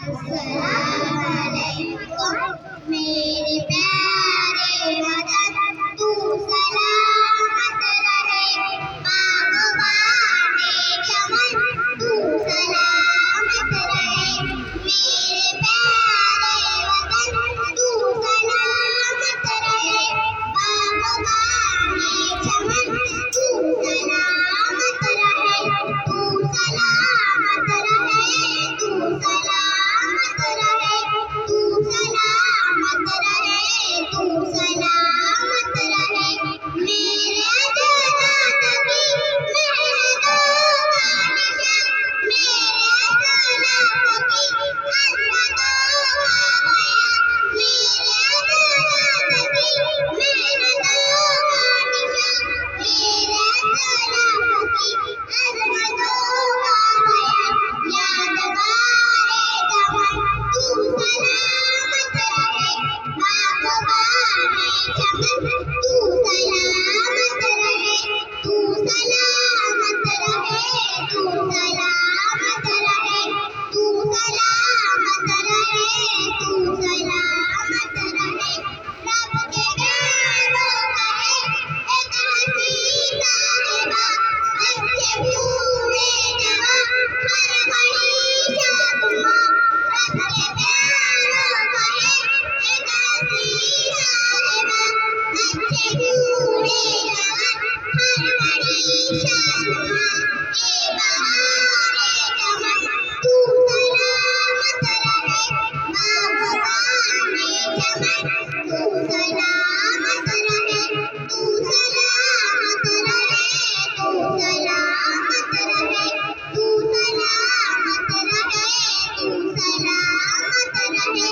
अस्सलामुअलैकुम मेरे प्यारे वतन तू सलामत रहे बागबाने चमन तू सलामत रहे मेरे प्यारे वतन तू सलामत रहे बागबाने चमन तू सलामत रहे तू सलामत रहे तू सलामत रहे तू सलामत रहे तू सलामत रहे मेरे जन्नत की महदो बानिशा मेरे जन्नत की अज़मतो गया मेरे जन्नत की महदो बानिशा मेरे जन्नत की अज़मतो गया यादगारे जवान तू सलामत रहे बागबाने चमन तू सलामत रहे तू सलामत रहे तू सलामत रहे तू सलामत रहे तू सलामत रहे रब के प्यारों का है एक हसी साहिबा बच्चे बूढ़े जवान हर घड़ी शादुमा रब के प्यारों का है एक हसी साहिबा बच्चे बूढ़े जवान हर घड़ी शादुमा ए बहारे चमन तू सलामत रहे बागबाने चमन तू सलामत रहे तू सलामत रहे तू सलामत रहे तू सलामत रहे तू सलामत रहे